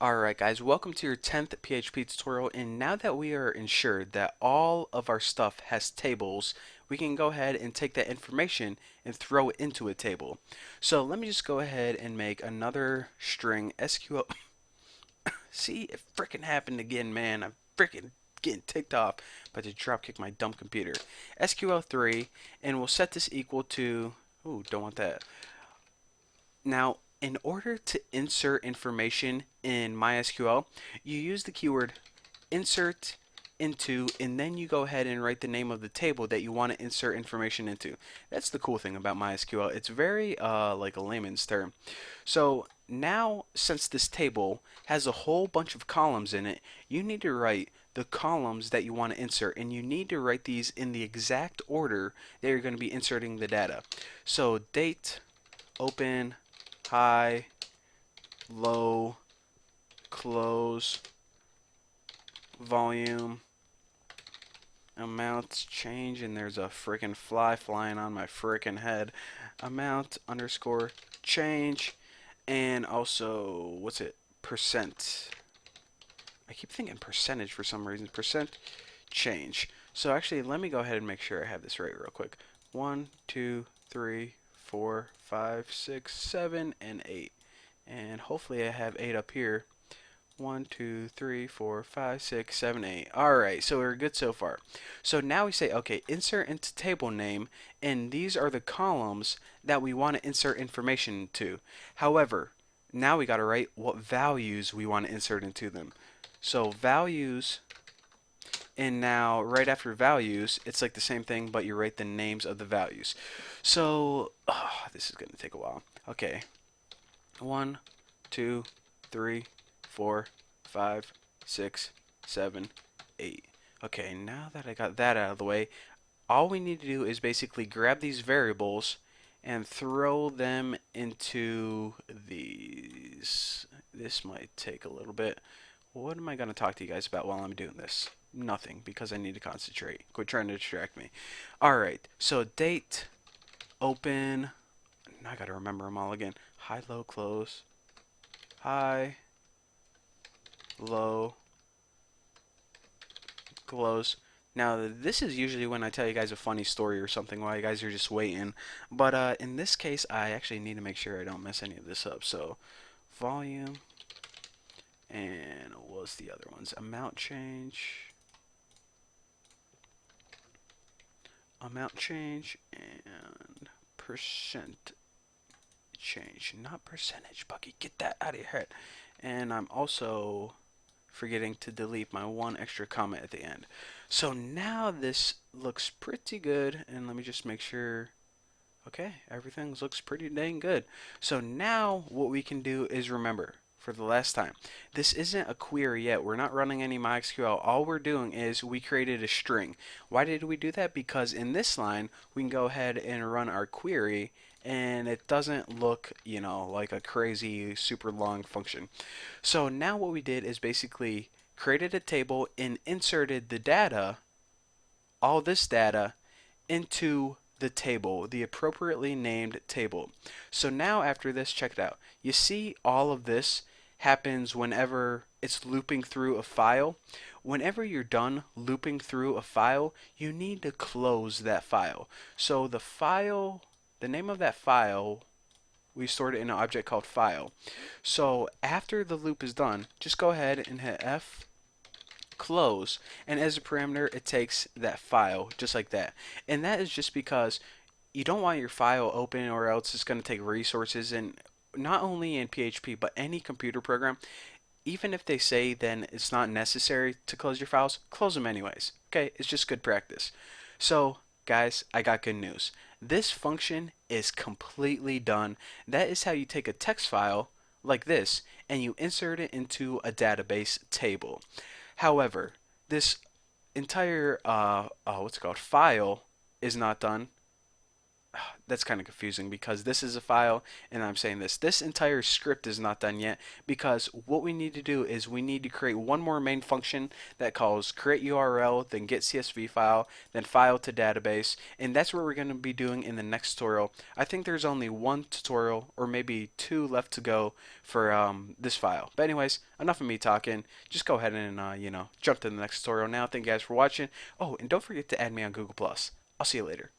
Alright guys, welcome to your 10th PHP tutorial, and now that we are ensured that all of our stuff has tables, we can go ahead and take that information and throw it into a table. So let me just go ahead and make another string SQL. See, it freaking happened again, man. I'm freaking getting ticked off, about to drop kick my dumb computer. SQL3, and we'll set this equal to, ooh, don't want that. Now, in order to insert information in MySQL, you use the keyword insert into, and then you go ahead and write the name of the table that you want to insert information into. That's the cool thing about MySQL. It's very like a layman's term. So now, since this table has a whole bunch of columns in it, you need to write the columns that you want to insert, and you need to write these in the exact order that you're going to be inserting the data. So date, open, high, low, close, volume, amount change, and there's a freaking fly flying on my freaking head. Amount underscore change, and also, what's it? Percent. I keep thinking percentage for some reason. Percent change. So actually, let me go ahead and make sure I have this right real quick. 1, 2, 3, 4, 5, 6, 7, and 8. And hopefully I have 8 up here. 1, 2, 3, 4, 5, 6, 7, 8. Alright, so we're good so far. So now we say, okay, insert into table name, and these are the columns that we want to insert information to. However, now we got to write what values we want to insert into them. So values, and now right after values, it's like the same thing, but you write the names of the values. So, this is going to take a while. Okay, 1, 2, 3, 4, 5, 6, 7, 8. Okay, now that I got that out of the way, all we need to do is basically grab these variables and throw them into these. This might take a little bit. What am I going to talk to you guys about while I'm doing this? Nothing, because I need to concentrate. Quit trying to distract me. Alright, so date, open, I gotta remember them all again. High, low, close. High, low, close. Now, this is usually when I tell you guys a funny story or something while you guys are just waiting. But in this case, I actually need to make sure I don't mess any of this up. So, volume, and what's the other ones? Amount change, and percent change. Not percentage, Bucky. Get that out of your head. And I'm also forgetting to delete my one extra comment at the end. So now this looks pretty good, and let me just make sure. Okay, everything looks pretty dang good. So now what we can do is remember, for the last time, this isn't a query yet. We're not running any MySQL. All we're doing is we created a string. Why did we do that? Because in this line, we can go ahead and run our query, and it doesn't look, like a crazy super long function. So now what we did is basically created a table and inserted the data, all this data, into the table, the appropriately named table. So now after this, check it out. You see all of this happens whenever it's looping through a file. Whenever you're done looping through a file, you need to close that file. So the name of that file, we stored it in an object called file. So after the loop is done, just go ahead and hit F, close, and as a parameter it takes that file just like that. And that is just because you don't want your file open, or else it's going to take resources. And not only in PHP but any computer program, even if they say then it's not necessary to close your files, close them anyways. Okay, it's just good practice. So guys, I got good news. This function is completely done. That is how you take a text file like this and you insert it into a database table. However, this entire what's it called, file is not done. that's kind of confusing because this is a file and I'm saying this entire script is not done yet, because what we need to do is we need to create one more main function that calls create URL, then get CSV file, then file to database, and that's what we're going to be doing in the next tutorial. I think there's only one tutorial or maybe two left to go for this file. But anyways, enough of me talking. Just go ahead and jump to the next tutorial now. Thank you guys for watching. Oh, and don't forget to add me on Google+. I'll see you later.